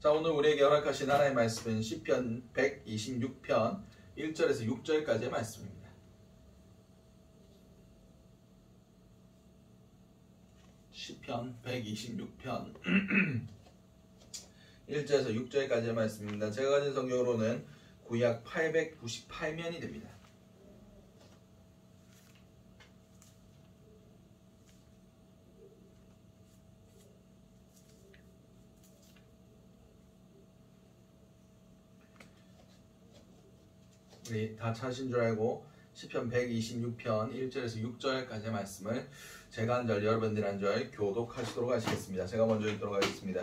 자, 오늘 우리에게 허락하신 하나님의 말씀은 시편 126편 1절에서 6절까지의 말씀입니다. 시편 126편 1절에서 6절까지의 말씀입니다. 제가 가진 성경으로는 구약 898면이 됩니다. 우리 다 찾으신 줄 알고 시편 126편 1절에서 6절까지의 말씀을 제가 한 절 여러분들이 한 절 교독하시도록 하시겠습니다. 제가 먼저 읽도록 하겠습니다.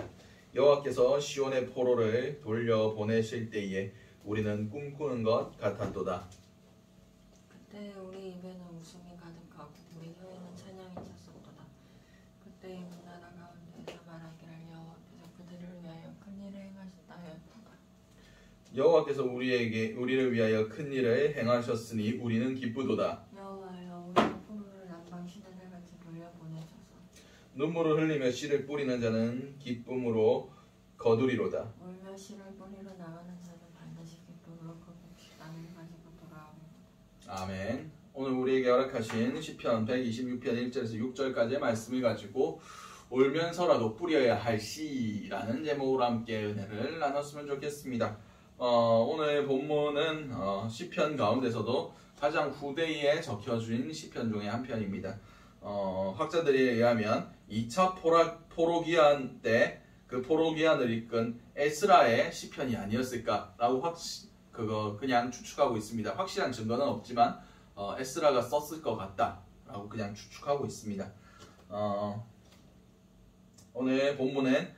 여호와께서 시온의 포로를 돌려보내실 때에 우리는 꿈꾸는 것 같았도다. 그때 우리 입에는 웃음이 가득하고 우리 혀에는 찬양이 찼었도다. 그때 문 나라 가운데서 말하기를 여호와께서 그들을 위하여 큰 일을 행하셨다 하였도다. 여호와께서 우리를 위하여 큰 일을 행하셨으니 우리는 기쁘도다. 여호와여 우리의 포로를 남방 시내들같이 돌려보내소서. 눈물을 흘리며 씨를 뿌리는 자는 기쁨으로 거두리로다. 울며 씨를 뿌리러 나가는 자는 반드시 기쁨으로 그 몫이 땅을 가지고 돌아오리로다. 아멘. 오늘 우리에게 허락하신 시편 126편 1절에서 6절까지의 말씀을 가지고 울면서라도 뿌려야 할 씨라는 제목으로 함께 은혜를 나눴으면 좋겠습니다. 오늘 본문은 시편 가운데서도 가장 후대에 적혀진 시편 중에 한 편입니다. 학자들에 의하면 2차 포로기한 때 그 포로기한을 이끈 에스라의 시편이 아니었을까라고 그냥 추측하고 있습니다. 확실한 증거는 없지만 에스라가 썼을 것 같다라고 그냥 추측하고 있습니다. 오늘 본문은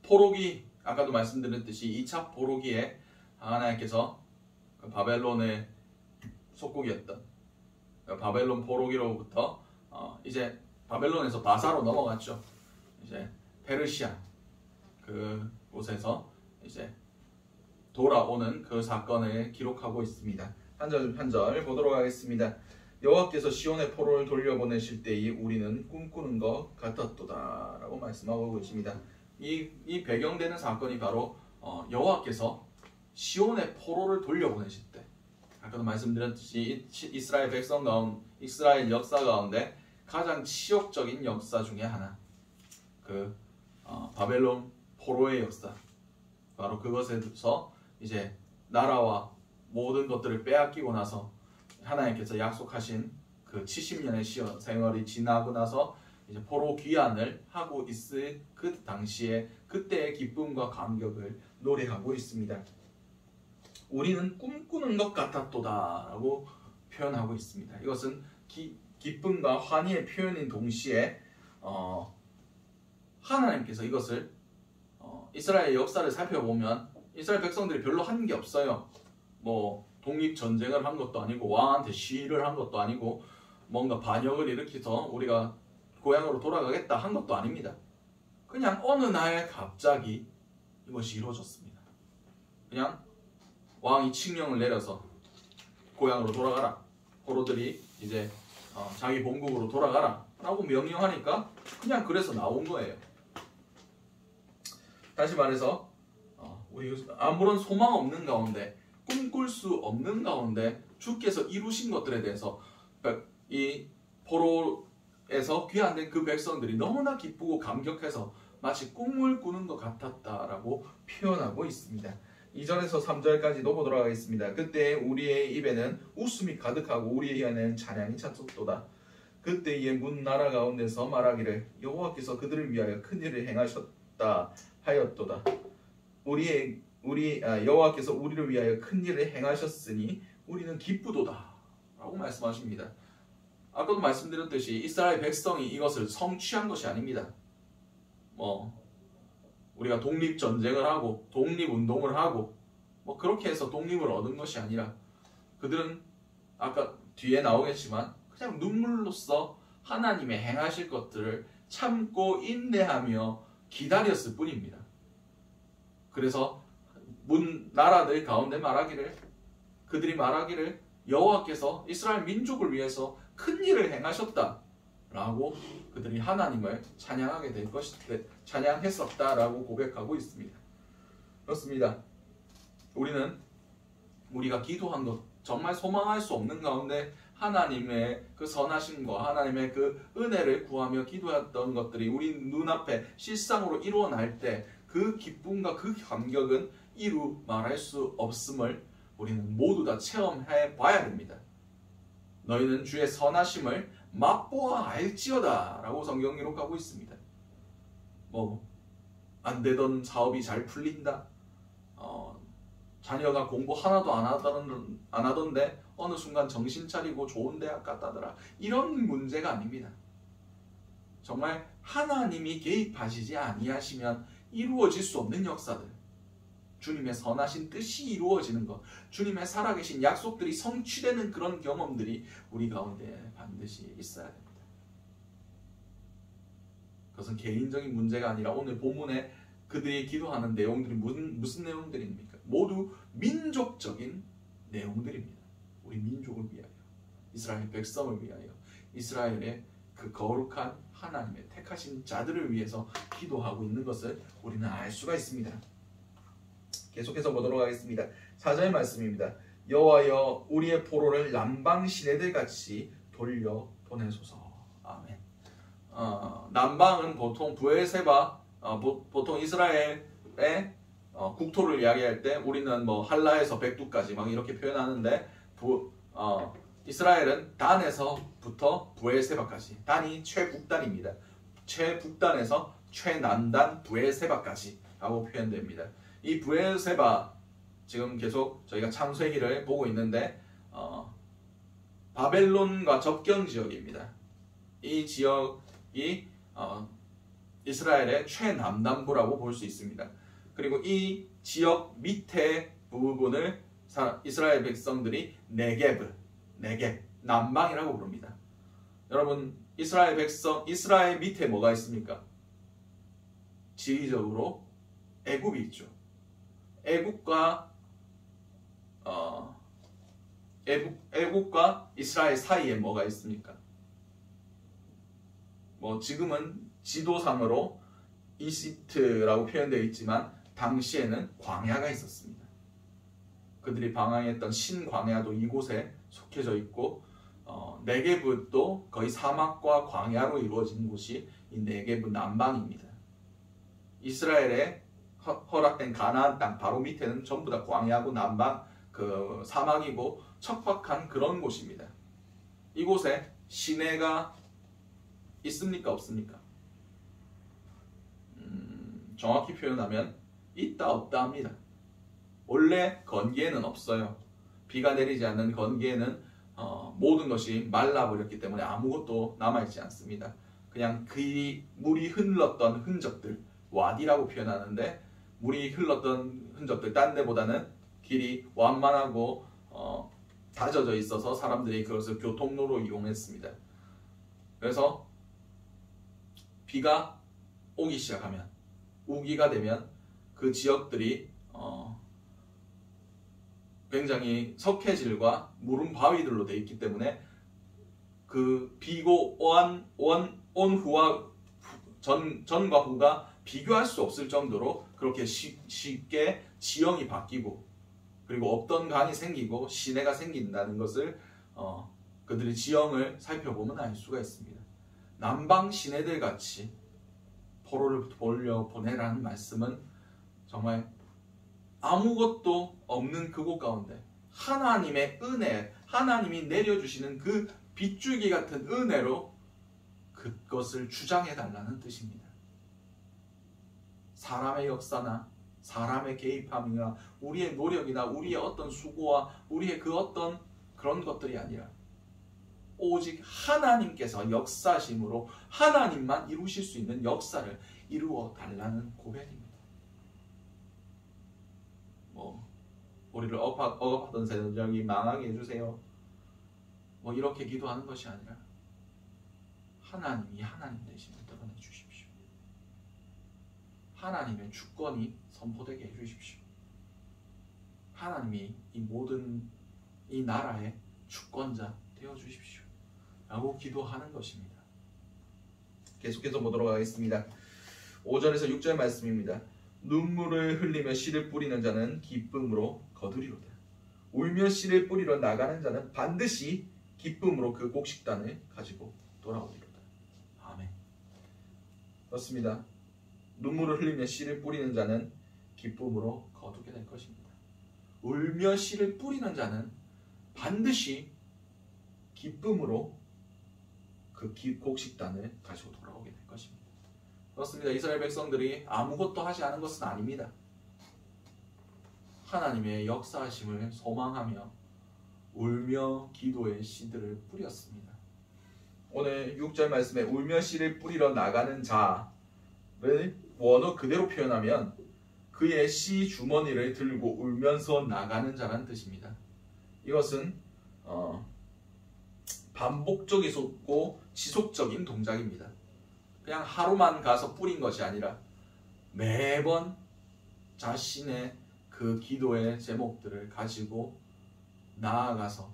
포로기, 아까도 말씀드렸듯이 2차 포로기에 하나님께서 바벨론의 속국이었던 바벨론 포로기로부터 이제 바벨론에서 바사로 넘어갔죠. 이제 페르시아 그 곳에서 이제 돌아오는 그 사건을 기록하고 있습니다. 한 절 한 절 보도록 하겠습니다. 여호와께서 시온의 포로를 돌려보내실 때에 우리는 꿈꾸는 것 같았도다 라고 말씀하고 계십니다. 이 배경되는 사건이 바로 여호와께서 시온의 포로를 돌려보내실 때, 아까도 말씀드렸듯이 이스라엘 백성 가운데, 이스라엘 역사 가운데 가장 치욕적인 역사 중에 하나, 그 바벨론 포로의 역사, 바로 그것에서 이제 나라와 모든 것들을 빼앗기고 나서 하나님께서 약속하신 그 70년의 생활이 지나고 나서 이제 포로 귀환을 하고 있을 그 당시에 그때의 기쁨과 감격을 노래하고 있습니다. 우리는 꿈꾸는 것 같았도다 라고 표현하고 있습니다. 이것은 기쁨과 환희의 표현인 동시에 하나님께서 이것을 이스라엘 역사를 살펴보면 이스라엘 백성들이 별로 한 게 없어요. 뭐 독립전쟁을 한 것도 아니고 왕한테 시위를 한 것도 아니고 뭔가 반역을 일으켜서 우리가 고향으로 돌아가겠다 한 것도 아닙니다. 그냥 어느 날 갑자기 이것이 이루어졌습니다. 그냥 왕이 칙령을 내려서 고향으로 돌아가라, 포로들이 이제 자기 본국으로 돌아가라 라고 명령하니까 그냥 그래서 나온 거예요. 다시 말해서 우리 아무런 소망 없는 가운데, 꿈꿀 수 없는 가운데 주께서 이루신 것들에 대해서 이 포로에서 귀환된 그 백성들이 너무나 기쁘고 감격해서 마치 꿈을 꾸는 것 같았다라고 표현하고 있습니다. 2절에서 3절까지도 보도록 하겠습니다. 그때 우리의 입에는 웃음이 가득하고 우리의 혀에는 찬양이 찼었도다. 그때에 문 나라 가운데서 말하기를 여호와께서 그들을 위하여 큰 일을 행하셨다 하였도다. 여호와께서 우리를 위하여 큰 일을 행하셨으니 우리는 기쁘도다 라고 말씀하십니다. 아까도 말씀드렸듯이 이스라엘 백성이 이것을 성취한 것이 아닙니다. 우리가 독립전쟁을 하고 독립운동을 하고 그렇게 해서 독립을 얻은 것이 아니라 그들은 아까 뒤에 나오겠지만 그냥 눈물로써 하나님의 행하실 것들을 참고 인내하며 기다렸을 뿐입니다. 그래서 나라들 가운데 그들이 말하기를 여호와께서 이스라엘 민족을 위해서 큰 일을 행하셨다 라고 그들이 하나님을 찬양했었다라고 고백하고 있습니다. 그렇습니다. 우리가 기도한 것 정말 소망할 수 없는 가운데 하나님의 그 선하심과 하나님의 그 은혜를 구하며 기도했던 것들이 우리 눈앞에 실상으로 일어날 때 그 기쁨과 그 감격은 이루 말할 수 없음을 우리는 모두 다 체험해 봐야 됩니다. 너희는 주의 선하심을 맛보아 알지어다 라고 성경 기록하고 있습니다. 안 되던 사업이 잘 풀린다. 자녀가 공부 하나도 안 하던데 어느 순간 정신 차리고 좋은 대학 갔다더라. 이런 문제가 아닙니다. 정말 하나님이 개입하시지 아니하시면 이루어질 수 없는 역사들, 주님의 선하신 뜻이 이루어지는 것, 주님의 살아계신 약속들이 성취되는 그런 경험들이 우리 가운데 반드시 있어야 됩니다. 그것은 개인적인 문제가 아니라 오늘 본문에 그들이 기도하는 내용들이 무슨 내용들입니까? 모두 민족적인 내용들입니다. 우리 민족을 위하여, 이스라엘 백성을 위하여, 이스라엘의 그 거룩한 하나님의 택하신 자들을 위해서 기도하고 있는 것을 우리는 알 수가 있습니다. 계속해서 보도록 하겠습니다. 4절 말씀입니다. 여호와여 우리의 포로를 남방 시내들 같이 돌려 보내소서. 아멘. 남방은 보통 브엘세바, 보통 이스라엘의 국토를 이야기할 때 우리는 할라에서 백두까지 막 이렇게 표현하는데 이스라엘은 단에서부터 브엘세바까지, 단이 최북단입니다. 최북단에서 최남단 브엘세바까지 라고 표현됩니다. 이 브엘세바, 지금 계속 저희가 창세기를 보고 있는데 바벨론과 접경 지역입니다. 이 지역이 이스라엘의 최남단부라고 볼 수 있습니다. 그리고 이 지역 밑에 부분을 이스라엘 백성들이 네겝, 남방이라고 부릅니다. 여러분, 이스라엘 밑에 뭐가 있습니까? 지리적으로 애굽이 있죠. 애굽과 이스라엘 사이에 뭐가 있습니까? 지금은 지도상으로 이집트라고 표현되어 있지만 당시에는 광야가 있었습니다. 그들이 방황했던 신광야도 이곳에 속해져 있고 네겝도 거의 사막과 광야로 이루어진 곳이 이 네겝 남방입니다. 이스라엘의 허락된 가나안 땅 바로 밑에는 전부 다 광야고 남방 그 사막이고 척박한 그런 곳입니다. 이곳에 시내가 있습니까? 없습니까? 정확히 표현하면 있다 없다 합니다. 원래 건기에는 없어요. 비가 내리지 않는 건기에는 모든 것이 말라버렸기 때문에 아무것도 남아있지 않습니다. 그냥 그 물이 흘렀던 흔적들, 와디라고 표현하는데 물이 흘렀던 흔적들, 딴 데보다는 길이 완만하고 다져져 있어서 사람들이 그것을 교통로로 이용했습니다. 그래서 비가 오기 시작하면, 우기가 되면 그 지역들이 굉장히 석회질과 무른 바위들로 되어 있기 때문에 그 비고 온 후와 전과 후가 비교할 수 없을 정도로 그렇게 쉽게 지형이 바뀌고, 그리고 없던 강이 생기고 시내가 생긴다는 것을 그들의 지형을 살펴보면 알 수가 있습니다. 남방 시내들 같이 포로를 돌려 보내라는 말씀은 정말 아무것도 없는 그곳 가운데 하나님의 은혜, 하나님이 내려주시는 그 빗줄기 같은 은혜로 그것을 주장해 달라는 뜻입니다. 사람의 역사나 사람의 개입함이나 우리의 노력이나 우리의 어떤 수고와 우리의 그 어떤 그런 것들이 아니라 오직 하나님께서 역사심으로 하나님만 이루실 수 있는 역사를 이루어 달라는 고백입니다. 우리를 억압하던 세력이 망하게 해주세요. 이렇게 기도하는 것이 아니라 하나님이 하나님 되심을 드러내 주십시오. 하나님의 주권이 선포되게 해주십시오. 하나님이 이 모든 이 나라의 주권자 되어 주십시오. 라고 기도하는 것입니다. 계속해서 보도록 하겠습니다. 5절에서 6절 말씀입니다. 눈물을 흘리며 씨를 뿌리는 자는 기쁨으로 거두리로다. 울며 씨를 뿌리러 나가는 자는 반드시 기쁨으로 그 곡식단을 가지고 돌아오리로다. 아멘. 그렇습니다. 눈물을 흘리며 씨를 뿌리는 자는 기쁨으로 거두게 될 것입니다. 울며 씨를 뿌리는 자는 반드시 기쁨으로 그 곡식단을 가지고 돌아오게 될 것입니다. 그렇습니다. 이스라엘 백성들이 아무것도 하지 않은 것은 아닙니다. 하나님의 역사하심을 소망하며 울며 기도의 씨들을 뿌렸습니다. 오늘 6절 말씀에 울며 씨를 뿌리러 나가는 자를 원어 그대로 표현하면 그의 씨 주머니를 들고 울면서 나가는 자라는 뜻입니다. 이것은 반복적이고 지속적인 동작입니다. 그냥 하루만 가서 뿌린 것이 아니라 매번 자신의 그 기도의 제목들을 가지고 나아가서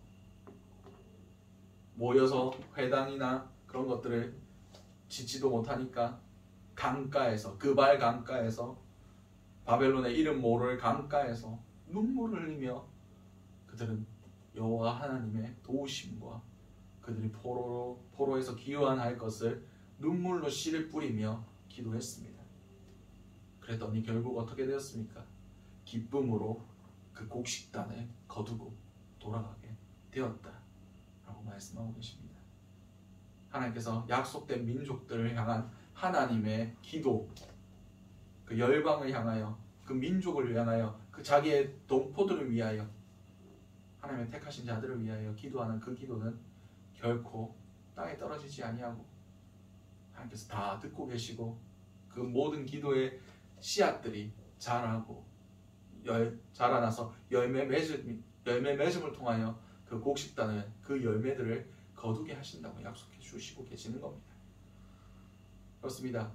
모여서 회당이나 그런 것들을 짓지도 못하니까 강가에서, 그발 강가에서, 바벨론의 이름 모를 강가에서 눈물을 흘리며 그들은 여호와 하나님의 도우심과 그들이 포로에서 귀환할 것을 눈물로 씨를 뿌리며 기도했습니다. 그랬더니 결국 어떻게 되었습니까? 기쁨으로 그 곡식단을 거두고 돌아가게 되었다 라고 말씀하고 계십니다. 하나님께서 약속된 민족들을 향한 하나님의 기도, 그 열방을 향하여, 그 민족을 향하여, 그 자기의 동포들을 위하여, 하나님의 택하신 자들을 위하여 기도하는 그 기도는 결코 땅에 떨어지지 아니하고 하나님께서 다 듣고 계시고 그 모든 기도의 씨앗들이 자라고 자라나서 열매 맺음을 통하여 그 곡식단을, 그 열매들을 거두게 하신다고 약속해 주시고 계시는 겁니다. 그렇습니다.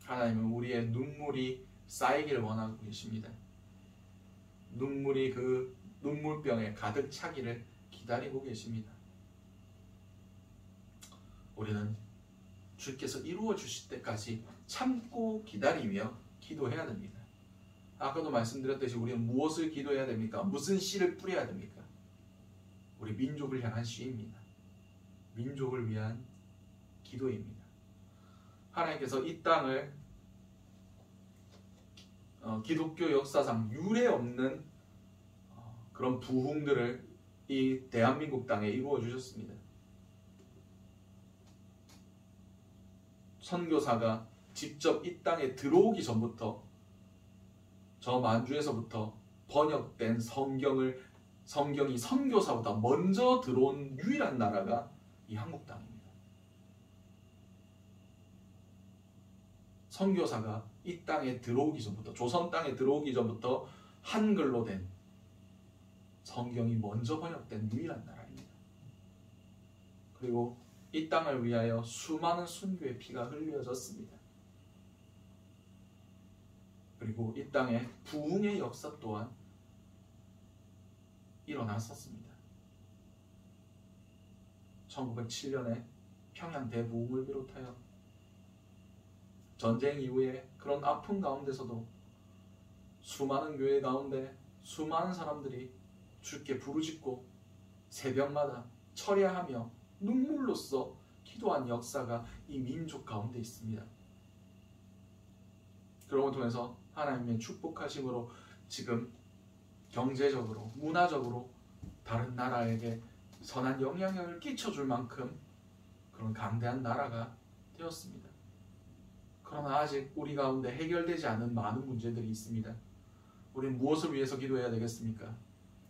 하나님은 우리의 눈물이 쌓이기를 원하고 계십니다. 눈물이 그 눈물병에 가득 차기를 기다리고 계십니다. 우리는 주께서 이루어 주실 때까지 참고 기다리며 기도해야 됩니다. 아까도 말씀드렸듯이 우리는 무엇을 기도해야 됩니까? 무슨 씨를 뿌려야 됩니까? 우리 민족을 향한 씨입니다. 민족을 위한 기도입니다. 하나님께서 이 땅을 기독교 역사상 유례 없는 그런 부흥들을 이 대한민국 땅에 이루어 주셨습니다. 선교사가 직접 이 땅에 들어오기 전부터 저 만주에서부터 번역된 성경이 선교사보다 먼저 들어온 유일한 나라가 이 한국 땅입니다. 선교사가 이 땅에 들어오기 전부터, 조선 땅에 들어오기 전부터 한글로 된 성경이 먼저 번역된 유일한 나라입니다. 그리고 이 땅을 위하여 수많은 순교의 피가 흘려졌습니다. 그리고 이 땅에 부흥의 역사 또한 일어났었습니다. 1907년에 평양 대부흥을 비롯하여 전쟁 이후에 그런 아픔 가운데서도 수많은 교회 가운데 수많은 사람들이 주께 부르짖고 새벽마다 철야하며 눈물로써 기도한 역사가 이 민족 가운데 있습니다. 그런 걸 통해서 하나님의 축복하심으로 지금 경제적으로, 문화적으로 다른 나라에게 선한 영향력을 끼쳐줄 만큼 그런 강대한 나라가 되었습니다. 그러나 아직 우리 가운데 해결되지 않은 많은 문제들이 있습니다. 우리는 무엇을 위해서 기도해야 되겠습니까?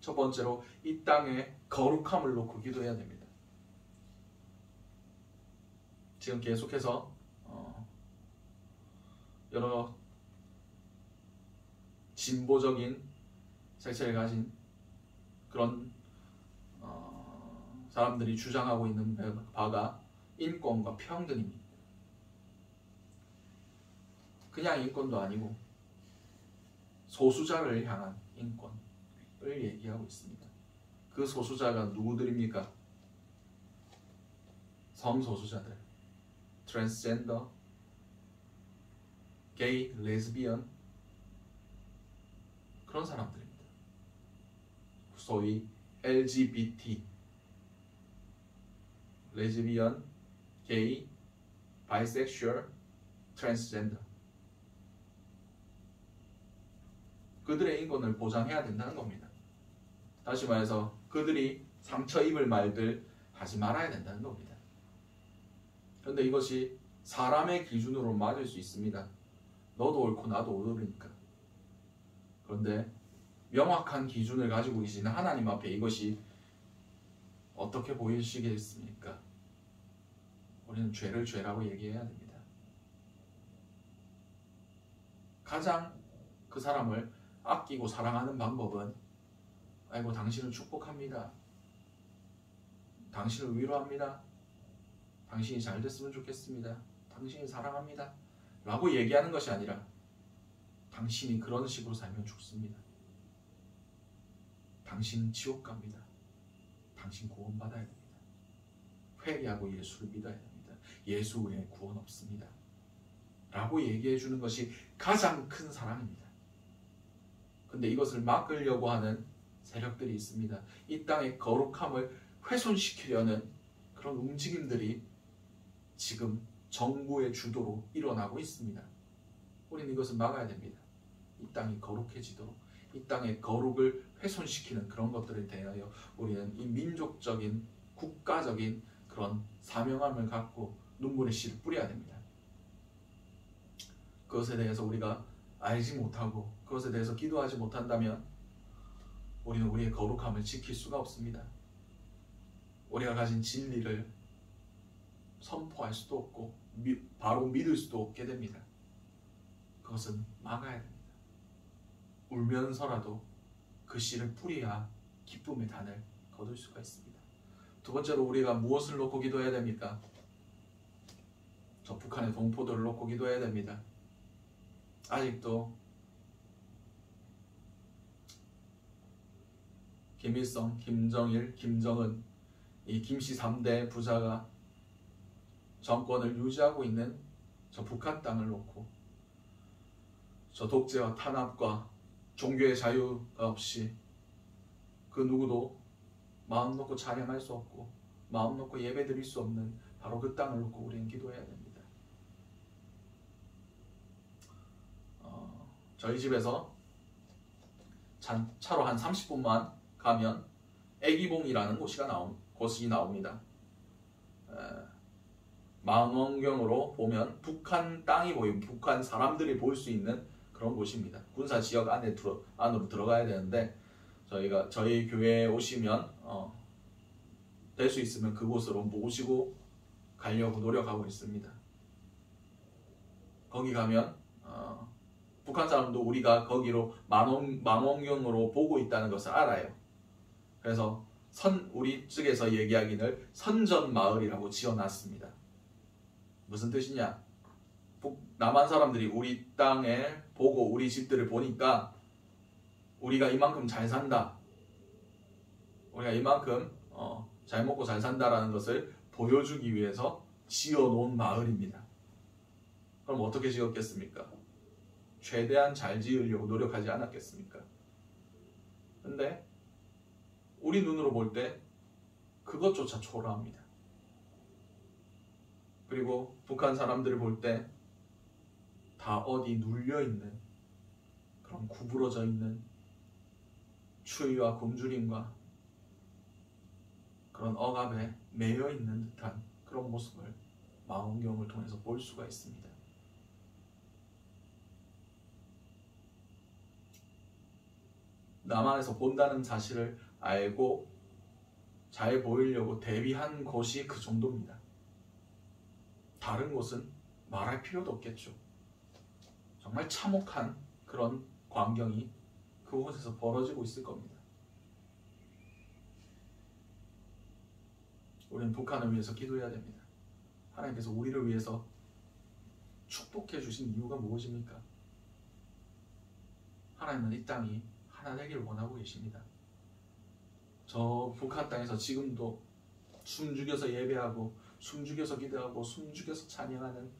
첫 번째로 이 땅의 거룩함을 놓고 기도해야 됩니다. 지금 계속해서 여러 진보적인 색채를 가진 그런 사람들이 주장하고 있는 바가 인권과 평등입니다. 그냥 인권도 아니고 소수자를 향한 인권을 얘기하고 있습니다. 그 소수자가 누구들입니까? 성소수자들, 트랜스젠더, 게이, 레즈비언, 그런 사람들입니다. 소위 LGBT, 레즈비언, 게이, 바이섹슈얼, 트랜스젠더, 그들의 인권을 보장해야 된다는 겁니다. 다시 말해서 그들이 상처 입을 말들 하지 말아야 된다는 겁니다. 그런데 이것이 사람의 기준으로 맞을 수 있습니다. 너도 옳고 나도 옳으니까. 그런데 명확한 기준을 가지고 계시는 하나님 앞에 이것이 어떻게 보이시겠습니까? 우리는 죄를 죄라고 얘기해야 됩니다. 가장 그 사람을 아끼고 사랑하는 방법은 아이고 당신을 축복합니다. 당신을 위로합니다. 당신이 잘 됐으면 좋겠습니다. 당신이 사랑합니다. 라고 얘기하는 것이 아니라 당신이 그런 식으로 살면 죽습니다. 당신 지옥 갑니다. 당신 구원받아야 됩니다. 회개하고 예수를 믿어야 됩니다. 예수 외에 구원 없습니다. 라고 얘기해 주는 것이 가장 큰 사랑입니다. 근데 이것을 막으려고 하는 세력들이 있습니다. 이 땅의 거룩함을 훼손시키려는 그런 움직임들이 지금 정부의 주도로 일어나고 있습니다. 우리는 이것을 막아야 됩니다. 이 땅이 거룩해지도록, 이 땅의 거룩을 훼손시키는 그런 것들에 대하여 우리는 이 민족적인, 국가적인 그런 사명함을 갖고 눈물의 씨를 뿌려야 됩니다. 그것에 대해서 우리가 알지 못하고 그것에 대해서 기도하지 못한다면 우리는 우리의 거룩함을 지킬 수가 없습니다. 우리가 가진 진리를 선포할 수도 없고 바로 믿을 수도 없게 됩니다. 그것은 막아야 됩니다. 울면서라도 그 씨를 뿌려야 기쁨의 단을 거둘 수가 있습니다. 두 번째로 우리가 무엇을 놓고 기도해야 됩니까? 저 북한의 동포들을 놓고 기도해야 됩니다. 아직도 김일성, 김정일, 김정은, 이 김씨 3대 부자가 정권을 유지하고 있는 저 북한 땅을 놓고 저 독재와 탄압과 종교의 자유가 없이 그 누구도 마음 놓고 찬양할 수 없고 마음 놓고 예배 드릴 수 없는 바로 그 땅을 놓고 우리는 기도해야 됩니다. 저희 집에서 차로 한 30분만 가면 애기봉이라는 곳이 나옵니다. 망원경으로 보면 북한 땅이 보이고 북한 사람들이 볼 수 있는 그런 곳입니다. 군사 지역 안으로 들어가야 되는데 저희 교회에 오시면 될 수 있으면 그곳으로 모시고 가려고 노력하고 있습니다. 거기 가면 북한 사람도 우리가 거기로 망원경으로 보고 있다는 것을 알아요. 그래서 우리 측에서 얘기하기를 선전마을이라고 지어놨습니다. 무슨 뜻이냐? 남한 사람들이 우리 땅에 보고 우리 집들을 보니까 우리가 이만큼 잘 산다, 우리가 이만큼 잘 먹고 잘 산다라는 것을 보여주기 위해서 지어놓은 마을입니다. 그럼 어떻게 지었겠습니까? 최대한 잘 지으려고 노력하지 않았겠습니까? 근데 우리 눈으로 볼 때 그것조차 초라합니다. 그리고 북한 사람들을 볼 때 다 어디 눌려있는, 그런 구부러져 있는 추위와 굶주림과 그런 억압에 매여있는 듯한 그런 모습을 망원경을 통해서 볼 수가 있습니다. 남한에서 본다는 사실을 알고 잘 보이려고 대비한 곳이 그 정도입니다. 다른 곳은 말할 필요도 없겠죠. 정말 참혹한 그런 광경이 그곳에서 벌어지고 있을 겁니다. 우리는 북한을 위해서 기도해야 됩니다. 하나님께서 우리를 위해서 축복해 주신 이유가 무엇입니까? 하나님은 이 땅이 하나 되기를 원하고 계십니다. 저 북한 땅에서 지금도 숨죽여서 예배하고 숨죽여서 기도하고 숨죽여서 찬양하는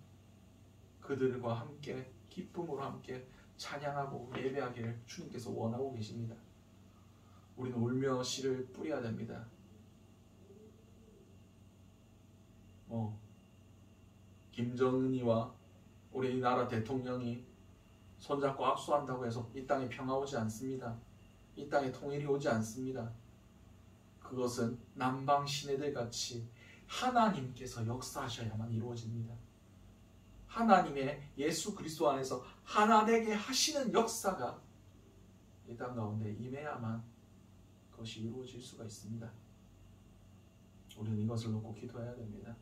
그들과 함께 기쁨으로 함께 찬양하고 예배하기를 주님께서 원하고 계십니다. 우리는 울며 씨를 뿌려야 됩니다. 김정은이와 우리나라 대통령이 손잡고 악수한다고 해서 이 땅에 평화 오지 않습니다. 이 땅에 통일이 오지 않습니다. 그것은 남방 시내들 같이 하나님께서 역사하셔야만 이루어집니다. 하나님의 예수 그리스도 안에서 하나 되게 하시는 역사가 이 땅 가운데 임해야만 그것이 이루어질 수가 있습니다. 우리는 이것을 놓고 기도해야 됩니다.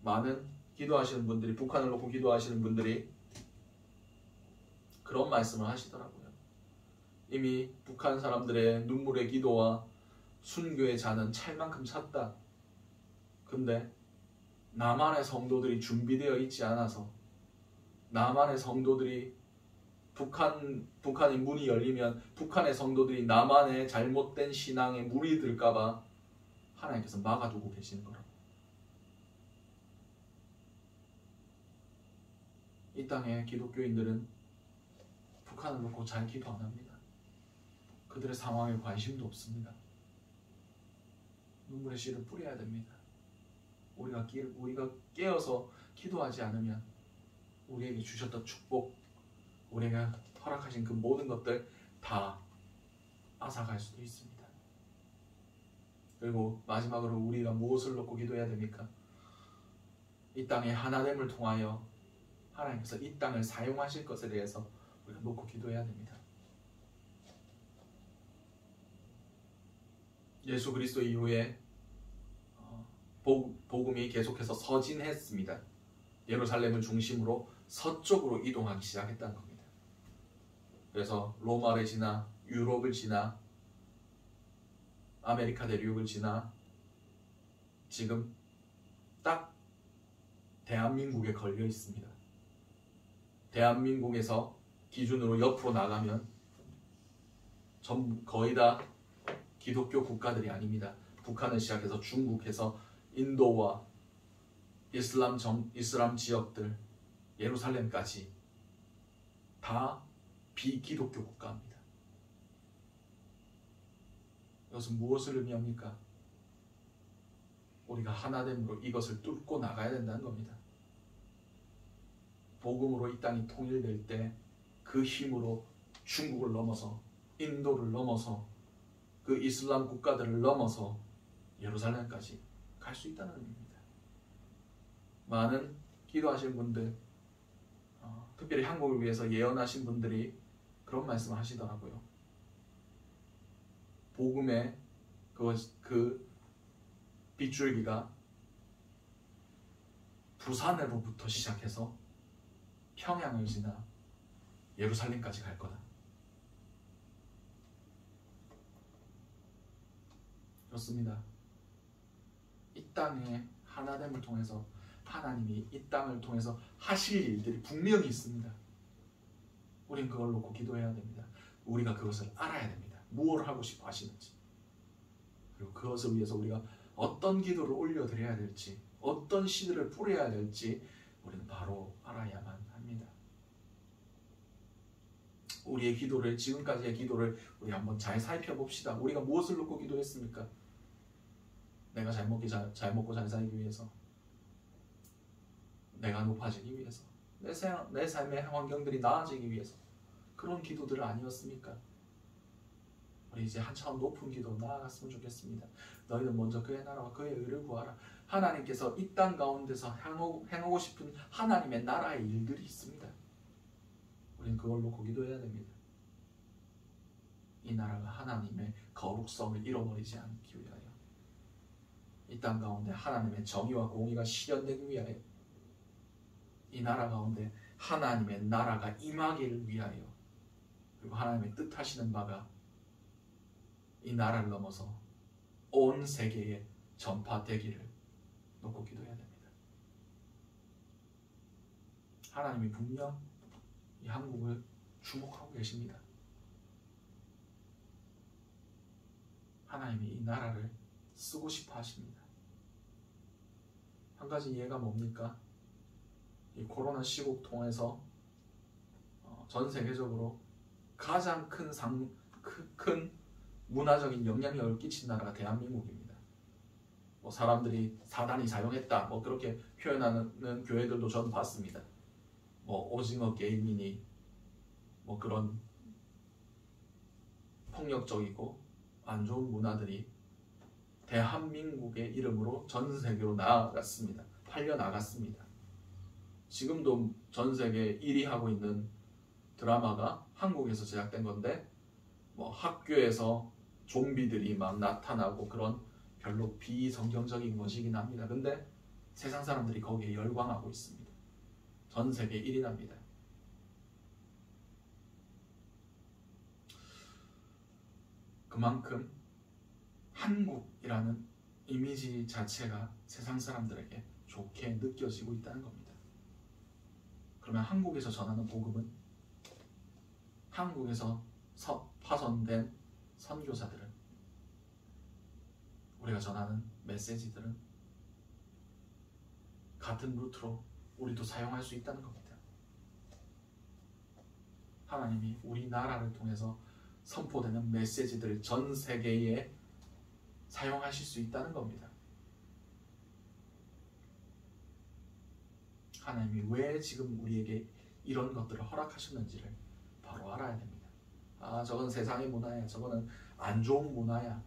많은 기도하시는 분들이, 북한을 놓고 기도하시는 분들이 그런 말씀을 하시더라고요. 이미 북한 사람들의 눈물의 기도와 순교의 잔은 찰 만큼 찼다. 근데 남한의 성도들이 준비되어 있지 않아서, 남한의 성도들이 북한의 문이 열리면 북한의 성도들이 남한의 잘못된 신앙에 물이 들까봐 하나님께서 막아두고 계시는 거라고. 이 땅의 기독교인들은 북한을 놓고 잘 기도 안 합니다. 그들의 상황에 관심도 없습니다. 눈물의 씨를 뿌려야 됩니다. 우리가 깨어서 기도하지 않으면 우리에게 주셨던 축복, 우리에게 허락하신 그 모든 것들 다 앗아갈 수도 있습니다. 그리고 마지막으로 우리가 무엇을 놓고 기도해야 됩니까? 이 땅의 하나됨을 통하여 하나님께서 이 땅을 사용하실 것에 대해서 우리가 놓고 기도해야 됩니다. 예수 그리스도 이후에 복음이 계속해서 서진했습니다. 예루살렘을 중심으로 서쪽으로 이동하기 시작했다는 겁니다. 그래서 로마를 지나 유럽을 지나 아메리카 대륙을 지나 지금 딱 대한민국에 걸려 있습니다. 대한민국에서 기준으로 옆으로 나가면 거의 다 기독교 국가들이 아닙니다. 북한을 시작해서 중국에서 인도와 이슬람 지역들, 예루살렘까지 다 비기독교 국가입니다. 이것은 무엇을 의미합니까? 우리가 하나됨으로 이것을 뚫고 나가야 된다는 겁니다. 복음으로 이 땅이 통일될 때 그 힘으로 중국을 넘어서 인도를 넘어서 그 이슬람 국가들을 넘어서 예루살렘까지 갈 수 있다는 의미입니다. 많은 기도하시는 분들, 특별히 한국을 위해서 예언하신 분들이 그런 말씀을 하시더라고요. 복음의 그 빗줄기가 부산으로부터 시작해서 평양을 지나 예루살렘까지 갈 거다. 그렇습니다. 이 땅의 하나됨을 통해서 하나님이 이 땅을 통해서 하실 일들이 분명히 있습니다. 우린 그걸 놓고 기도해야 됩니다. 우리가 그것을 알아야 됩니다. 무엇을 하고 싶어 하시는지, 그리고 그것을 위해서 우리가 어떤 기도를 올려드려야 될지, 어떤 씨들을 뿌려야 될지 우리는 바로 알아야만 합니다. 우리의 기도를, 지금까지의 기도를 우리 한번 잘 살펴봅시다. 우리가 무엇을 놓고 기도했습니까? 내가 잘 먹고 잘 살기 위해서, 내가 높아지기 위해서, 내 삶의 환경들이 나아지기 위해서, 그런 기도들 아니었습니까? 우리 이제 한 차원 높은 기도로 나아갔으면 좋겠습니다. 너희는 먼저 그의 나라와 그의 의를 구하라. 하나님께서 이 땅 가운데서 행하고 싶은 하나님의 나라의 일들이 있습니다. 우리는 그걸 놓고 기도해야 됩니다. 이 나라가 하나님의 거룩성을 잃어버리지 않기 위하여, 이 땅 가운데 하나님의 정의와 공의가 실현되기 위하여, 이 나라 가운데 하나님의 나라가 임하기를 위하여, 그리고 하나님의 뜻하시는 바가 이 나라를 넘어서 온 세계에 전파되기를 놓고 기도해야 됩니다. 하나님이 분명 이 한국을 주목하고 계십니다. 하나님이 이 나라를 쓰고 싶어 하십니다. 한 가지 이해가 뭡니까? 이 코로나 시국 통해서 전 세계적으로 가장 큰 문화적인 영향력을 끼친 나라가 대한민국입니다. 뭐 사람들이 사단이 사용했다 뭐 그렇게 표현하는 교회들도 저는 봤습니다. 뭐 오징어 게임이니 뭐 그런 폭력적이고 안 좋은 문화들이 대한민국의 이름으로 전 세계로 나아갔습니다. 팔려 나갔습니다. 지금도 전 세계 1위 하고 있는 드라마가 한국에서 제작된 건데 뭐 학교에서 좀비들이 막 나타나고 그런 별로 비성경적인 것이긴 합니다. 근데 세상 사람들이 거기에 열광하고 있습니다. 전 세계 1위랍니다. 그만큼 한국이라는 이미지 자체가 세상 사람들에게 좋게 느껴지고 있다는 겁니다. 그러면 한국에서 전하는 복음은, 한국에서 파송된 선교사들은, 우리가 전하는 메시지들은 같은 루트로 우리도 사용할 수 있다는 겁니다. 하나님이 우리나라를 통해서 선포되는 메시지들을 전 세계에 사용하실 수 있다는 겁니다. 하나님이 왜 지금 우리에게 이런 것들을 허락하셨는지를 바로 알아야 됩니다. 아, 저건 세상의 문화야, 저거는 안 좋은 문화야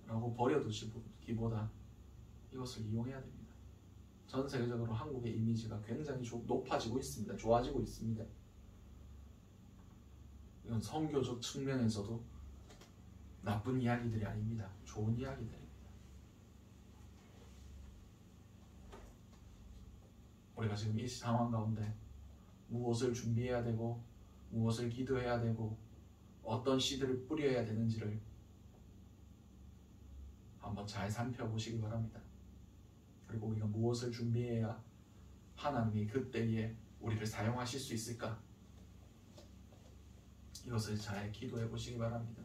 라고 버려두기보다 이것을 이용해야 됩니다. 전 세계적으로 한국의 이미지가 굉장히 높아지고 있습니다. 좋아지고 있습니다. 이건 선교적 측면에서도 나쁜 이야기들이 아닙니다. 좋은 이야기들입니다. 우리가 지금 이 상황 가운데 무엇을 준비해야 되고 무엇을 기도해야 되고 어떤 씨들을 뿌려야 되는지를 한번 잘 살펴보시기 바랍니다. 그리고 우리가 무엇을 준비해야 하나님이 그때에 우리를 사용하실 수 있을까? 이것을 잘 기도해 보시기 바랍니다.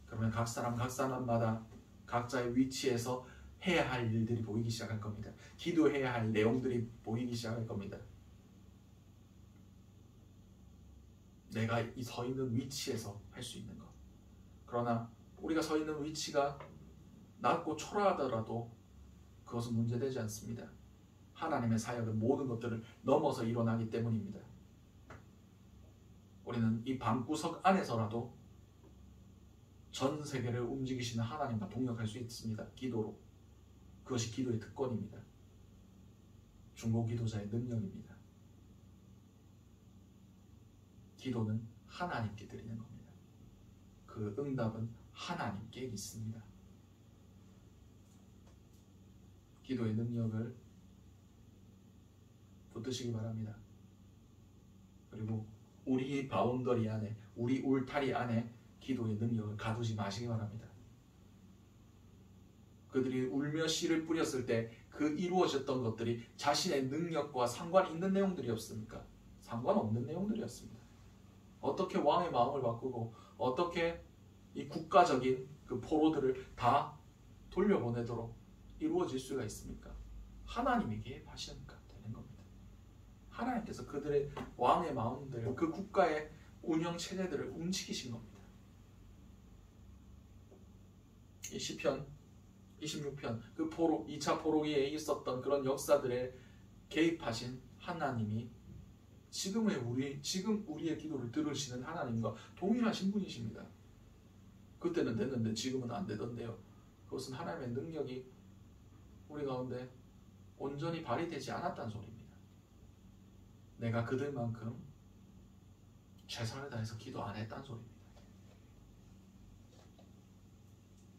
그러면 각 사람마다 각자의 위치에서 해야 할 일들이 보이기 시작할 겁니다. 기도해야 할 내용들이 보이기 시작할 겁니다. 내가 이 서 있는 위치에서 할 수 있는 것. 그러나 우리가 서 있는 위치가 낮고 초라하더라도 그것은 문제되지 않습니다. 하나님의 사역은 모든 것들을 넘어서 일어나기 때문입니다. 우리는 이 방구석 안에서라도 전 세계를 움직이시는 하나님과 동역할 수 있습니다. 기도로. 그것이 기도의 특권입니다. 중보 기도자의 능력입니다. 기도는 하나님께 드리는 겁니다. 그 응답은 하나님께 있습니다. 기도의 능력을 붙드시기 바랍니다. 그리고 우리 바운더리 안에, 우리 울타리 안에 기도의 능력을 가두지 마시기 바랍니다. 그들이 울며 씨를 뿌렸을 때 그 이루어졌던 것들이 자신의 능력과 상관 있는 내용들이었습니까? 상관없는 내용들이었습니다. 어떻게 왕의 마음을 바꾸고 어떻게 이 국가적인 그 포로들을 다 돌려보내도록 이루어질 수가 있습니까? 하나님이 개입하시니까 되는 겁니다. 하나님께서 그들의 왕의 마음들, 그 국가의 운영 체제들을 움직이신 겁니다. 이 시편 26편, 그 2차 포로기에 있었던 그런 역사들에 개입하신 하나님이 지금 우리의 기도를 들으시는 하나님과 동일하신 분이십니다. 그때는 됐는데 지금은 안 되던데요. 그것은 하나님의 능력이 우리 가운데 온전히 발휘되지 않았다는 소리입니다. 내가 그들만큼 최선을 다해서 기도 안 했다는 소리입니다.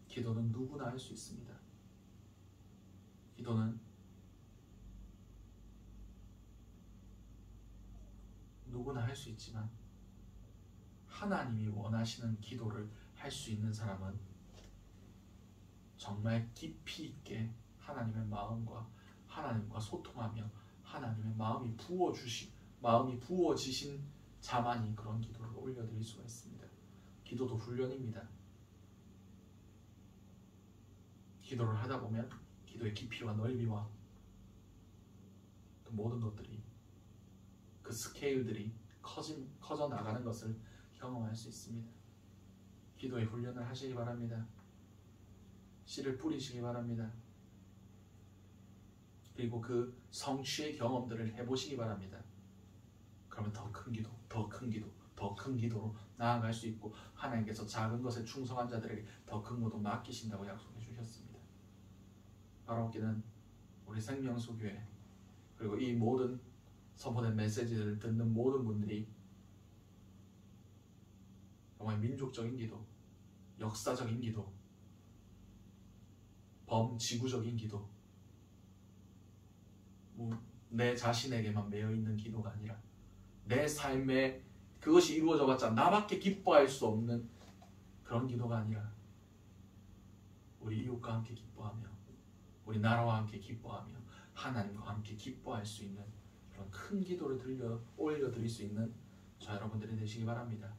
기도는 누구나 할 수 있습니다. 기도는 누구나 할 수 있지만 하나님이 원하시는 기도를 할 수 있는 사람은 정말 깊이 있게 하나님의 마음과 하나님과 소통하며 하나님의 마음이 부어지신 자만이 그런 기도를 올려드릴 수가 있습니다. 기도도 훈련입니다. 기도를 하다 보면 기도의 깊이와 넓이와 또 모든 것들이 그 스케일들이 커져 나가는 것을 경험할 수 있습니다. 기도의 훈련을 하시기 바랍니다. 씨를 뿌리시기 바랍니다. 그리고 그 성취의 경험들을 해보시기 바랍니다. 그러면 더 큰 기도, 더 큰 기도, 더 큰 기도로 나아갈 수 있고 하나님께서 작은 것에 충성한 자들에게 더 큰 것도 맡기신다고 약속해 주셨습니다. 바라옵기는 우리 생명수교회 그리고 이 모든 선포된 메시지를 듣는 모든 분들이 정말 민족적인 기도, 역사적인 기도, 범지구적인 기도, 내 자신에게만 매여있는 기도가 아니라 내 삶에 그것이 이루어져봤자 나밖에 기뻐할 수 없는 그런 기도가 아니라 우리 이웃과 함께 기뻐하며 우리 나라와 함께 기뻐하며 하나님과 함께 기뻐할 수 있는 그런 큰 기도를 올려드릴 수 있는 저 여러분들이 되시기 바랍니다.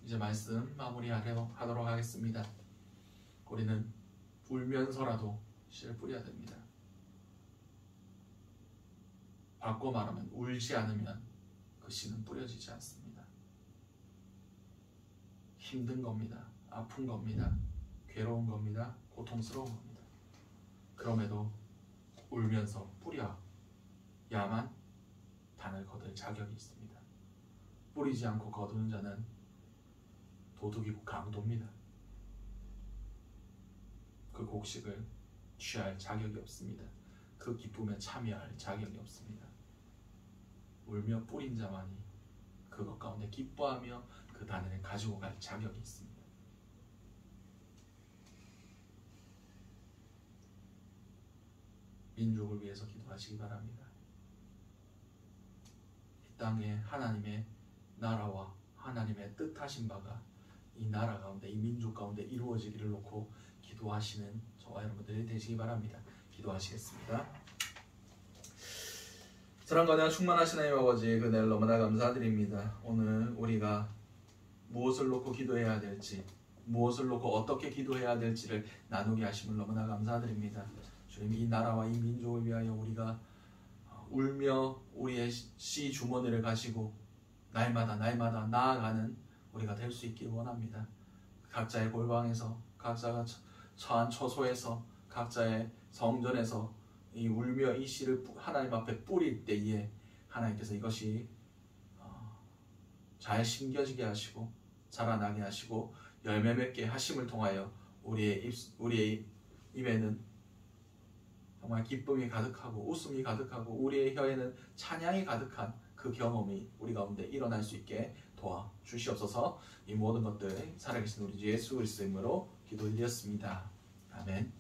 이제 말씀 마무리하도록 하겠습니다. 우리는 울면서라도 씨를 뿌려야 됩니다. 바꿔 말하면 울지 않으면 그 씨는 뿌려지지 않습니다. 힘든 겁니다. 아픈 겁니다. 괴로운 겁니다. 고통스러운 겁니다. 그럼에도 울면서 뿌려야만 단을 거둘 자격이 있습니다. 뿌리지 않고 거두는 자는 도둑이고 강도입니다. 그 곡식을 취할 자격이 없습니다. 그 기쁨에 참여할 자격이 없습니다. 울며 뿌린 자만이 그것 가운데 기뻐하며 그 단을 가지고 갈 자격이 있습니다. 민족을 위해서 기도하시기 바랍니다. 이 땅에 하나님의 나라와 하나님의 뜻하신 바가 이 나라 가운데 이 민족 가운데 이루어지기를 놓고 기도하시는 저와 여러분들이 되시기 바랍니다. 기도하시겠습니다. 사랑과 충만하신 하나님 아버지 그 은혜를 너무나 감사드립니다. 오늘 우리가 무엇을 놓고 기도해야 될지 무엇을 놓고 어떻게 기도해야 될지를 나누게 하심을 너무나 감사드립니다. 주님 이 나라와 이 민족을 위하여 우리가 울며 우리의 씨 주머니를 가지고 날마다 나아가는 우리가 될 수 있길 원합니다. 각자의 골방에서 각자가 처한 처소에서 각자의 성전에서 이 울며 이 씨를 하나님 앞에 뿌릴 때에 하나님께서 이것이 잘 심겨지게 하시고 자라나게 하시고 열매 맺게 하심을 통하여 우리의 입에는 정말 기쁨이 가득하고 웃음이 가득하고 우리의 혀에는 찬양이 가득한 그 경험이 우리 가운데 일어날 수 있게 도와주시옵소서. 이 모든 것들 살아계신 우리 주 예수 그리스도의 이름으로 기도드렸습니다. 아멘.